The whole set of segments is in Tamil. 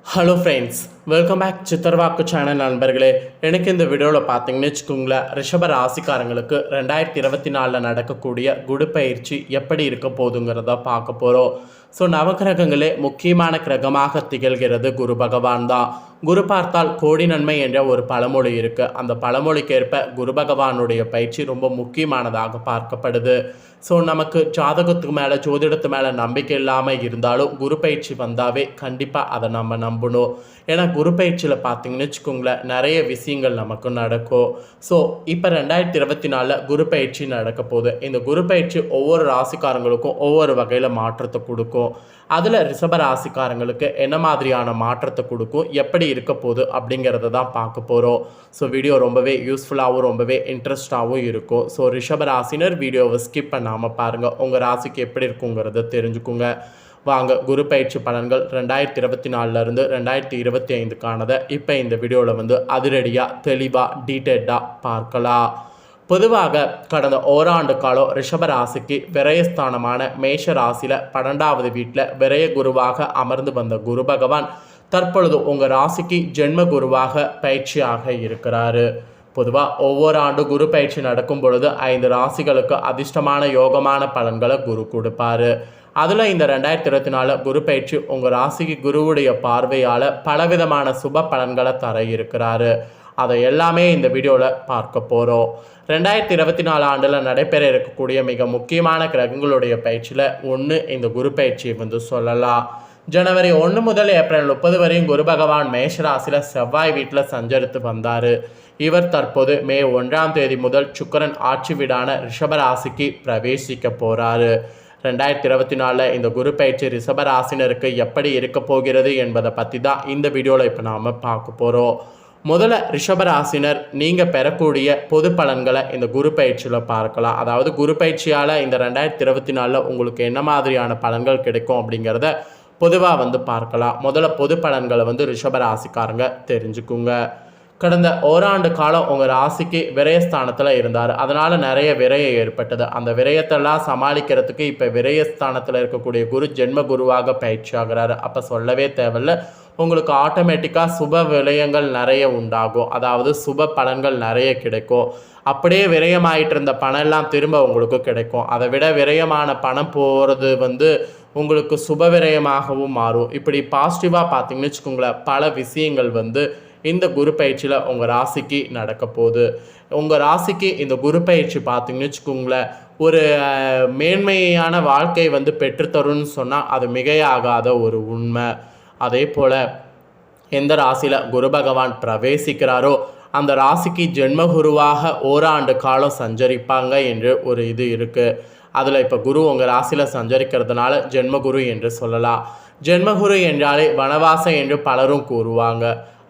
ஹலோ ஃப்ரெண்ட்ஸ், வெல்கம் பேக் சித்தர்வாக்கு சேனல் நண்பர்களே. எனக்கு இந்த வீடியோவில் பார்த்தீங்கன்னு வச்சுக்கோங்களேன், ரிஷப ராசிக்காரங்களுக்கு 2024 நடக்கக்கூடிய குரு பயிற்சி எப்படி இருக்க போதுங்கிறத பார்க்க போகிறோம். ஸோ நவகிரகங்களே முக்கியமான கிரகமாக திகழ்கிறது குரு பகவான் தான். குரு பார்த்தால் கோடி நன்மை என்ற ஒரு பழமொழி இருக்குது. அந்த பழமொழிக்கேற்ப குரு பகவானுடைய பயிற்சி ரொம்ப முக்கியமானதாக பார்க்கப்படுது. ஸோ நமக்கு ஜாதகத்துக்கு மேலே ஜோதிடத்து மேலே நம்பிக்கை இல்லாமல் இருந்தாலும் குரு பயிற்சி வந்தாவே கண்டிப்பாக அதை நம்ம நம்பணும். ஏன்னா குரு பயிற்சியில் பார்த்தீங்கன்னு வச்சுக்கோங்களேன், நிறைய விஷயங்கள் நமக்கு நடக்கும். ஸோ இப்போ 2024 குரு பயிற்சி நடக்க போகுது. இந்த குரு பயிற்சி ஒவ்வொரு ராசிக்காரங்களுக்கும் ஒவ்வொரு வகையில் மாற்றத்தை கொடுக்கும். அதில் ரிஷப ராசிக்காரங்களுக்கு என்ன மாதிரியான மாற்றத்தை கொடுக்கும், எப்படி இருக்க போகுது அப்படிங்கிறத தான் பார்க்க போகிறோம். ஸோ வீடியோ ரொம்பவே யூஸ்ஃபுல்லாகவும் ரொம்பவே இன்ட்ரெஸ்டாகவும் இருக்கும். ஸோ ரிஷப ராசினர் வீடியோவை ஸ்கிப் பண்ணாமல் பாருங்கள், உங்கள் ராசிக்கு எப்படி இருக்குங்கிறத தெரிஞ்சுக்குங்க. வாங்க குரு பயிற்சி பலன்கள் 2024 2025க்கானதை இப்போ இந்த வீடியோவில் அதிரடியாக தெளிவாக டீட்டெயில்டாக பார்க்கலாம். பொதுவாக கடந்த ஓராண்டு காலம் ரிஷப ராசிக்கு விரயஸ்தானமான மேஷ ராசியில் 12வது வீட்டில் விரய குருவாக அமர்ந்து வந்த குரு பகவான் தற்பொழுது உங்கள் ராசிக்கு ஜென்ம குருவாக பயிற்சியாக இருக்கிறாரு. பொதுவாக ஒவ்வொரு ஆண்டு குரு பயிற்சி நடக்கும் பொழுது 5 ராசிகளுக்கு அதிர்ஷ்டமான யோகமான பலன்களை குரு கொடுப்பாரு. அதில் இந்த 2024 குரு பயிற்சி உங்கள் ராசிக்கு குருவுடைய பார்வையால் பலவிதமான சுப பலன்களை தர இருக்கிறாரு. அதை எல்லாமே இந்த வீடியோவில் பார்க்க போகிறோம். 2024 ஆண்டில் நடைபெற இருக்கக்கூடிய மிக முக்கியமான கிரகங்களுடைய பயிற்சியில் ஒன்று இந்த குரு பயிற்சியை சொல்லலாம். ஜனவரி 1 முதல் ஏப்ரல் 30 வரையும் குரு பகவான் மேஷராசியில் செவ்வாய் வீட்டில் சஞ்சரித்து வந்தார். இவர் தற்போது மே 1ஆம் தேதி முதல் சுக்கிரன் ஆட்சி வீடான ரிஷபராசிக்கு பிரவேசிக்க போகிறாரு. 2024 இந்த குரு பயிற்சி ரிஷபராசினருக்கு எப்படி இருக்க போகிறது என்பதை பற்றி தான் இந்த வீடியோவில் இப்போ நாம் பார்க்க போகிறோம். முதல்ல ரிஷபராசினர் நீங்கள் பெறக்கூடிய பொது பலன்களை இந்த குரு பயிற்சியில் பார்க்கலாம். அதாவது குரு பயிற்சியால் இந்த 2024 உங்களுக்கு என்ன மாதிரியான பலன்கள் கிடைக்கும் அப்படிங்கிறத பொதுவாக பார்க்கலாம். முதல்ல பொது பலன்களை ரிஷபராசிக்காரங்க தெரிஞ்சுக்குங்க. கடந்த ஓராண்டு காலம் உங்கள் ராசிக்கு விரயஸ்தானத்தில் இருந்தார். அதனால் நிறைய விரயம் ஏற்பட்டது. அந்த விரயத்தெல்லாம் சமாளிக்கிறதுக்கு இப்போ விரயஸ்தானத்தில் இருக்கக்கூடிய குரு ஜென்ம குருவாக பயிற்சி ஆகிறாரு. அப்போ சொல்லவே தேவையில்லை, உங்களுக்கு ஆட்டோமேட்டிக்காக சுப விரயங்கள் நிறைய உண்டாகும். அதாவது சுப பலன்கள் நிறைய கிடைக்கும். அப்படியே விரயமாயிட்டு இருந்த பணம் எல்லாம் திரும்ப உங்களுக்கு கிடைக்கும். அதை விட விரயமான பணம் போகிறது உங்களுக்கு சுப விரயமாகவும் மாறும். இப்படி பாசிட்டிவாக பார்த்தீங்கன்னு வச்சுக்கோங்களேன், பல விஷயங்கள் இந்த குரு பயிற்சியில் உங்கள் ராசிக்கு நடக்க போகுது. உங்கள் ராசிக்கு இந்த குரு பயிற்சி பார்த்தீங்கன்னு வச்சுக்கோங்களேன், ஒரு மேன்மையான வாழ்க்கை பெற்றுத்தருன்னு சொன்னால் அது மிகையாகாத ஒரு உண்மை. அதே போல் எந்த ராசியில் குரு பகவான் பிரவேசிக்கிறாரோ அந்த ராசிக்கு ஜென்மகுருவாக ஓராண்டு காலம் சஞ்சரிப்பாங்க என்று ஒரு இது இருக்குது. அதில் இப்போ குரு உங்கள் ராசியில் சஞ்சரிக்கிறதுனால ஜென்மகுரு என்று சொல்லலாம். ஜென்மகுரு என்றாலே வனவாசம் என்று பலரும் கூறுவாங்க.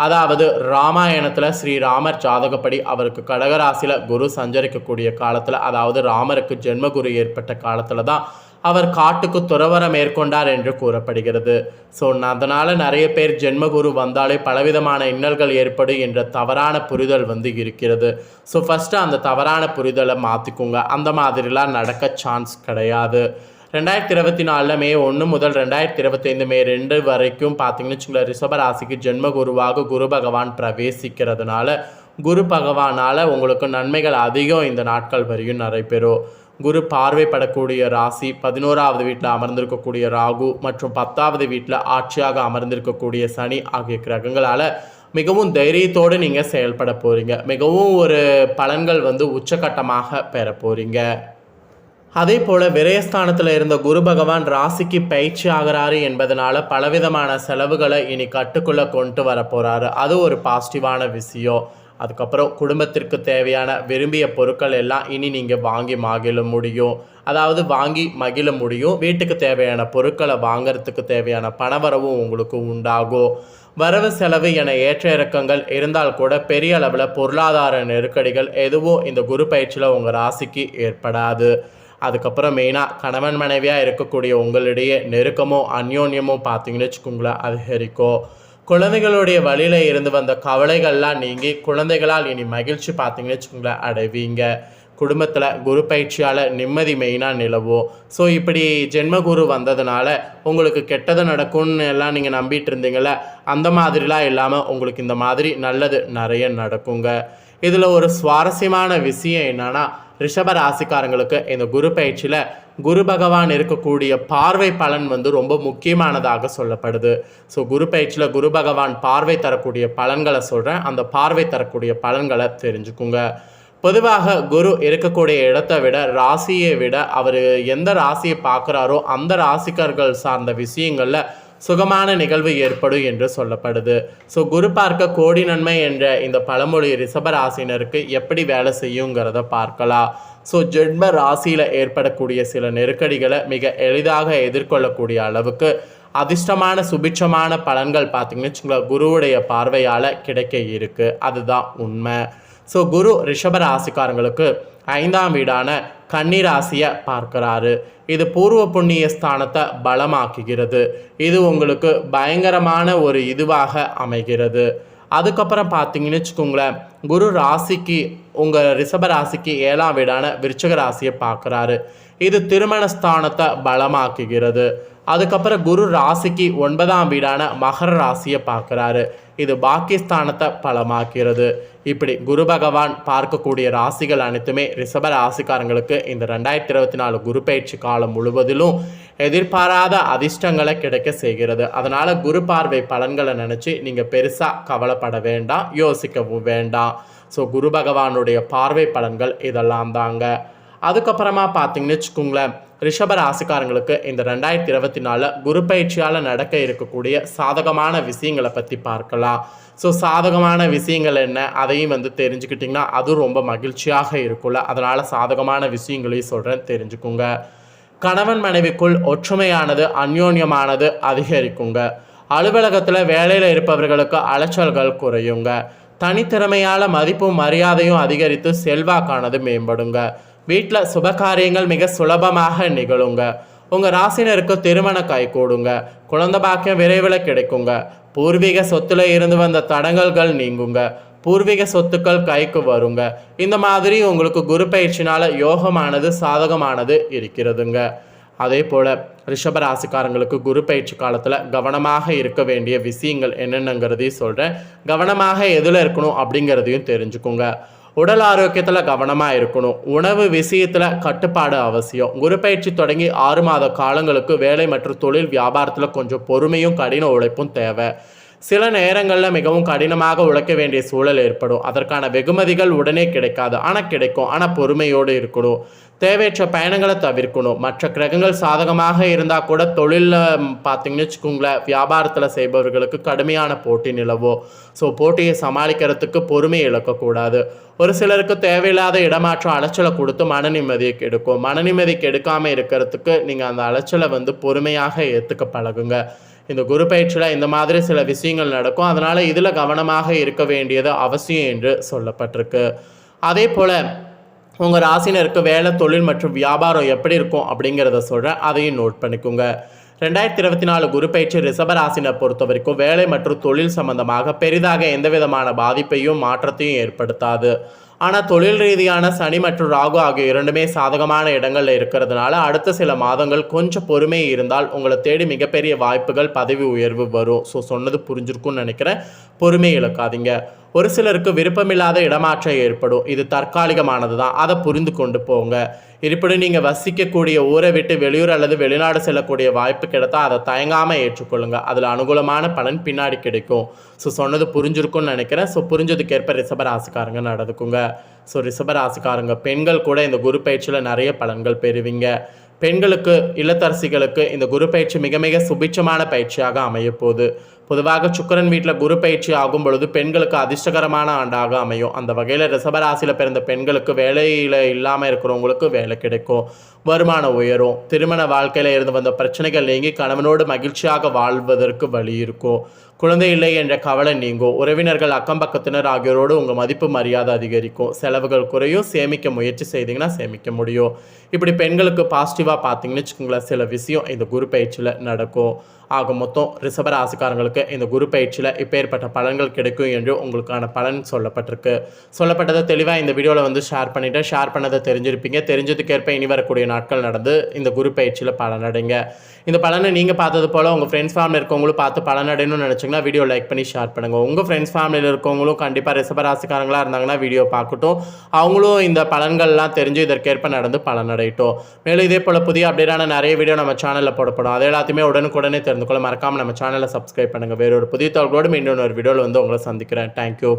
அதாவது ராமாயணத்தில் ஸ்ரீராமர் ஜாதகப்படி அவருக்கு கடகராசியில் குரு சஞ்சரிக்கக்கூடிய காலத்தில், அதாவது ராமருக்கு ஜென்மகுரு ஏற்பட்ட காலத்தில் தான் அவர் காட்டுக்கு துறவரம் மேற்கொண்டார் என்று கூறப்படுகிறது. ஸோ அதனால் நிறைய பேர் ஜென்மகுரு வந்தாலே பலவிதமான இன்னல்கள் ஏற்படும் என்ற தவறான புரிதல் இருக்கிறது. ஸோ ஃபஸ்ட்டு அந்த தவறான புரிதலை மாற்றிக்கோங்க. அந்த மாதிரிலாம் நடக்க சான்ஸ் கிடையாது. 2024 மே 1 முதல் 2025 மே 2 வரைக்கும் பார்த்தீங்கன்னு வச்சுக்கோங்களேன், ரிஷபராசிக்கு ஜென்ம குருவாக குரு பகவான் பிரவேசிக்கிறதுனால குரு பகவானால் உங்களுக்கு நன்மைகள் அதிகம் இந்த நாட்கள் வரையும் நடைபெறும். குரு பார்வைப்படக்கூடிய ராசி 11வது வீட்டில் அமர்ந்திருக்கக்கூடிய ராகு மற்றும் 10வது வீட்டில் ஆட்சியாக அமர்ந்திருக்கக்கூடிய சனி ஆகிய கிரகங்களால் மிகவும் தைரியத்தோடு நீங்கள் செயல்பட போகிறீங்க. மிகவும் ஒரு பலன்கள் உச்சகட்டமாக பெற போகிறீங்க. அதே போல் விரயஸ்தானத்தில் இருந்த குரு பகவான் ராசிக்கு பயிற்சி ஆகிறாரு என்பதனால பலவிதமான செலவுகளை இனி கட்டுக்குள்ளே கொண்டு வர போகிறாரு. அது ஒரு பாசிட்டிவான விஷயம். அதுக்கப்புறம் குடும்பத்திற்கு தேவையான விரும்பிய பொருட்கள் எல்லாம் இனி நீங்கள் வாங்கி மகிழ முடியும். அதாவது வாங்கி மகிழ முடியும். வீட்டுக்கு தேவையான பொருட்களை வாங்கிறதுக்கு தேவையான பணவரவும் உங்களுக்கு உண்டாகும். வரவு செலவு என ஏற்ற இறக்கங்கள் இருந்தால் கூட பெரிய அளவில் பொருளாதார நெருக்கடிகள் எதுவும் இந்த குரு பயிற்சியில் உங்கள் ராசிக்கு ஏற்படாது. அதுக்கப்புறம் மெயினாக கணவன் மனைவியாக இருக்கக்கூடிய உங்களிடையே நெருக்கமோ அந்யோன்யமோ பார்த்தீங்கன்னு வச்சுக்கோங்களேன் அதிகரிக்கும். குழந்தைகளுடைய வழியில் இருந்து வந்த கவலைகள்லாம் நீங்கி குழந்தைகளால் இனி மகிழ்ச்சி பார்த்தீங்கன்னு வச்சுக்கோங்களேன் அடைவீங்க. குடும்பத்தில் குரு பயிற்சியால் நிம்மதி மெயினாக நிலவும். ஸோ இப்படி ஜென்மகுரு வந்ததுனால உங்களுக்கு கெட்டது நடக்கும்னு எல்லாம் நீங்கள் நம்பிட்டு இருந்தீங்கள, அந்த மாதிரிலாம் இல்லாமல் உங்களுக்கு இந்த மாதிரி நல்லது நிறைய நடக்குங்க. இதில் ஒரு சுவாரஸ்யமான விஷயம் என்னன்னா, ரிஷப ராசிக்காரங்களுக்கு இந்த குரு பயிற்சியில் குரு பகவான் இருக்கக்கூடிய பார்வை பலன் ரொம்ப முக்கியமானதாக சொல்லப்படுது. ஸோ குரு பயிற்சியில் குரு பகவான் பார்வை தரக்கூடிய பலன்களை சொல்கிறேன். அந்த பார்வை தரக்கூடிய பலன்களை தெரிஞ்சுக்குங்க. பொதுவாக குரு இருக்கக்கூடிய இடத்தை விட, ராசியை விட, அவர் எந்த ராசியை பார்க்குறாரோ அந்த ராசிக்கர்கள் சார்ந்த விஷயங்களில் சுகமான நிகழ்வு ஏற்படும் என்று சொல்லப்படுது. ஸோ குரு பார்க்க கோடி நன்மை என்ற இந்த பழமொழி ரிஷபராசினருக்கு எப்படி வேலை செய்யுங்கிறத பார்க்கலாம். ஸோ ஜென்ம ராசியில் ஏற்படக்கூடிய சில நெருக்கடிகளை மிக எளிதாக எதிர்கொள்ளக்கூடிய அளவுக்கு அதிர்ஷ்டமான சுபிட்சமான பலன்கள் பார்த்திங்கன்னு வச்சுங்களேன் குருவுடைய பார்வையால் கிடைக்க இருக்குது. அதுதான் உண்மை. ஸோ குரு ரிஷபராசிக்காரங்களுக்கு 5ஆம் வீடான கன்னிராசியை பார்க்குறாரு. இது பூர்வ புண்ணிய ஸ்தானத்தை பலமாக்குகிறது. இது உங்களுக்கு பயங்கரமான ஒரு இதுவாக அமைகிறது. அதுக்கப்புறம் பார்த்தீங்கன்னு வச்சுக்கோங்களேன், குரு ராசிக்கு உங்கள் ரிஷப ராசிக்கு 7ஆம் வீடான விருச்சிக ராசியை பார்க்குறாரு. இது திருமண ஸ்தானத்தை பலமாக்குகிறது. அதுக்கப்புறம் குரு ராசிக்கு 9ஆம் வீடான மகர ராசியை பார்க்குறாரு. இது பாக்கியஸ்தானத்தை பலமாக்கிறது. இப்படி குரு பகவான் பார்க்கக்கூடிய ராசிகள் அனைத்துமே ரிஷப ராசிக்காரங்களுக்கு இந்த 2024 குரு பயிற்சி காலம் முழுவதிலும் எதிர்பாராத அதிர்ஷ்டங்களை கிடைக்க செய்கிறது. அதனால் குரு பார்வை பலன்களை நினச்சி நீங்கள் பெருசாக கவலைப்பட வேண்டாம், யோசிக்கவும் வேண்டாம். ஸோ குரு பகவானுடைய பார்வை பலன்கள் இதெல்லாம் தாங்க. அதுக்கப்புறமா பார்த்தீங்கன்னு வச்சுக்கோங்களேன், ரிஷப ராசிக்காரங்களுக்கு இந்த 2024 குரு பயிற்சியால் நடக்க இருக்கக்கூடிய சாதகமான விஷயங்களை பற்றி பார்க்கலாம். ஸோ சாதகமான விஷயங்கள் என்ன, அதையும் தெரிஞ்சுக்கிட்டிங்கன்னா அதுவும் ரொம்ப மகிழ்ச்சியாக இருக்கும்ல. அதனால் சாதகமான விஷயங்களையும் சொல்கிறேன், தெரிஞ்சுக்குங்க. கணவன் மனைவிக்குள் ஒற்றுமையானது அந்யோன்யமானது அதிகரிக்குங்க. அலுவலகத்தில் வேலையில் இருப்பவர்களுக்கு அலைச்சல்கள் குறையுங்க. தனித்திறமையால் மதிப்பும் மரியாதையும் அதிகரித்து செல்வாக்கானது மேம்படுங்க. வீட்டில் சுபகாரியங்கள் மிக சுலபமாக நிகழுங்க. உங்கள் ராசினருக்கு திருமண கைகூடுங்க. குழந்தை பாக்கியம் விரைவில் கிடைக்குங்க. பூர்வீக சொத்துல இருந்து வந்த தடங்கல்கள் நீங்குங்க. பூர்வீக சொத்துக்கள் கைக்கு வருங்க. இந்த மாதிரி உங்களுக்கு குரு பயிற்சினால் யோகமானது சாதகமானது இருக்கிறதுங்க. அதே போல் ரிஷபராசிக்காரங்களுக்கு குரு பயிற்சி காலத்தில் கவனமாக இருக்க வேண்டிய விஷயங்கள் என்னென்னங்கிறதையும் சொல்கிறேன். கவனமாக எதில் இருக்கணும் அப்படிங்கிறதையும் தெரிஞ்சுக்குங்க. உடல் ஆரோக்கியத்தில் கவனமாக இருக்கணும். உணவு விஷயத்தில் கட்டுப்பாடு அவசியம். குரு பயிற்சி தொடங்கி 6 மாத காலங்களுக்கு வேலை மற்றும் தொழில் வியாபாரத்தில் கொஞ்சம் பொறுமையும் கடின உழைப்பும் தேவை. சில நேரங்களில் மிகவும் கடினமாக உழைக்க வேண்டிய சூழல் ஏற்படும். அதற்கான வெகுமதிகள் உடனே கிடைக்காது, ஆனால் கிடைக்கும். ஆனால் பொறுமையோடு இருக்கணும். தேவையற்ற பயணங்களை தவிர்க்கணும். மற்ற கிரகங்கள் சாதகமாக இருந்தால் கூட தொழிலில் பார்த்திங்கன்னு வச்சுக்கோங்களேன், வியாபாரத்தில் செய்பவர்களுக்கு கடுமையான போட்டி நிலவும். ஸோ போட்டியை சமாளிக்கிறதுக்கு பொறுமையை இழக்கக்கூடாது. ஒரு சிலருக்கு தேவையில்லாத இடமாற்றம் அலைச்சலை கொடுத்து மன நிம்மதியை கெடுக்கும். மன நிம்மதி கெடுக்காமல் இருக்கிறதுக்கு நீங்கள் அந்த அலைச்சலை பொறுமையாக ஏற்றுக்க பழகுங்க. இந்த குரு பயிற்சியில் இந்த மாதிரி சில விஷயங்கள் நடக்கும். அதனால் இதில் கவனமாக இருக்க வேண்டியது அவசியம் என்று சொல்லப்பட்டிருக்கு. அதே போல் உங்கள் ராசினருக்கு வேலை, தொழில் மற்றும் வியாபாரம் எப்படி இருக்கும் அப்படிங்கிறத சொல்கிறேன், அதையும் நோட் பண்ணிக்கோங்க. 2024 குரு பயிற்சி ரிஷபராசினர் பொறுத்த வரைக்கும் வேலை மற்றும் தொழில் சம்பந்தமாக பெரிதாக எந்த விதமான பாதிப்பையும் மாற்றத்தையும் ஏற்படுத்தாது. ஆனால் தொழில் ரீதியான சனி மற்றும் ராகு ஆகிய இரண்டுமே சாதகமான இடங்களில் இருக்கிறதுனால அடுத்த சில மாதங்கள் கொஞ்சம் பொறுமை இருந்தால் உங்களை தேடி மிகப்பெரிய வாய்ப்புகள், பதவி உயர்வு வரும். ஸோ சொன்னது புரிஞ்சிருக்கும்னு நினைக்கிறேன். பொறுமை இழக்காதீங்க. ஒரு சிலருக்கு விருப்பமில்லாத இடமாற்றம் ஏற்படும். இது தற்காலிகமானது தான், அதை புரிந்து கொண்டு போங்க. இருப்பினும் நீங்கள் வசிக்கக்கூடிய ஊரை விட்டு வெளியூர் அல்லது வெளிநாடு செல்லக்கூடிய வாய்ப்பு கிடைத்தால் அதை தயங்காமல் ஏற்றுக்கொள்ளுங்க. அதில் அனுகூலமான பலன் பின்னாடி கிடைக்கும். ஸோ சொன்னது புரிஞ்சிருக்கும்னு நினைக்கிறேன். ஸோ புரிஞ்சதுக்கேற்ப ரிஷபராசிக்காரங்க நடந்துக்குங்க. ஸோ ரிஷபராசிக்காரங்க பெண்கள் கூட இந்த குரு பயிற்சியில் நிறைய பலன்கள் பெறுவீங்க. பெண்களுக்கு, இல்லத்தரசிகளுக்கு இந்த குரு பயிற்சி மிக மிக சுபிட்சமான பயிற்சியாக அமையப்போகுது. பொதுவாக சுக்கிரன் வீட்டில் குரு பயிற்சி ஆகும் பொழுது பெண்களுக்கு அதிர்ஷ்டகரமான ஆண்டாக அமையும். அந்த வகையில் ரிஷபராசியில் பிறந்த பெண்களுக்கு வேலையில் இல்லாமல் இருக்கிறவங்களுக்கு வேலை கிடைக்கும். வருமானம் உயரும். திருமண வாழ்க்கையில் இருந்து வந்த பிரச்சனைகள் நீங்கி கணவனோடு மகிழ்ச்சியாக வாழ்வதற்கு வழி இருக்கும். குழந்தை இல்லை என்ற கவலை நீங்கும். உறவினர்கள், அக்கம் பக்கத்தினர் ஆகியோரோடு உங்கள் மதிப்பு மரியாதை அதிகரிக்கும். செலவுகள் குறையும். சேமிக்க முயற்சி செய்தீங்கன்னா சேமிக்க முடியும். இப்படி பெண்களுக்கு பாசிட்டிவாக பார்த்தீங்கன்னு வச்சுக்கோங்களேன், சில விஷயம் இந்த குரு பயிற்சியில் நடக்கும். ஆக மொத்தம் ரிஷப ராசிக்காரங்களுக்கு இந்த குரு பயிற்சியில் இப்பேற்பட்ட பலன்கள் கிடைக்கும் என்று உங்களுக்கான பலன் சொல்லப்பட்டதை தெளிவாக இந்த வீடியோவில் வந்து ஷேர் பண்ணிவிட்டு ஷேர் பண்ணதை தெரிஞ்சிருப்பீங்க. தெரிஞ்சதுக்கேற்ப இனி வரக்கூடிய நாட்கள் நடந்து இந்த குரு பயிற்சியில் பலனடைங்க. இந்த பலனை நீங்கள் பார்த்தது போல் உங்கள் ஃப்ரெண்ட்ஸ் ஃபேமிலி இருக்கவங்களும் பார்த்து பலனடையணும்னு நினச்சிங்கன்னா வீடியோ லைக் பண்ணி ஷேர் பண்ணுங்கள். உங்கள் ஃப்ரெண்ட்ஸ் ஃபேமிலியில் இருக்கவங்களும் கண்டிப்பாக ரிஷபராசிக்காரங்களாக இருந்தாங்கன்னா வீடியோ பார்க்கட்டும். அவங்களும் இந்த பலன்கள்லாம் தெரிஞ்சு இதற்கேற்ப நடந்து பலனடையட்டும். மேலும் இதே போல் புதிய அப்டேட்டான நிறைய வீடியோ நம்ம சேனலில் போடப்படும். அது எல்லாத்தையுமே உடனுக்குடனே தெரிந்து கொள்ள மறக்காமல் நம்ம சேனலை சப்ஸ்கிரைப் பண்ணுங்கள். வேறொரு புதிய தகவலோடு இன்னொரு வீடியோவில் வந்து உங்களை சந்திக்கிறேன். தேங்க்யூ.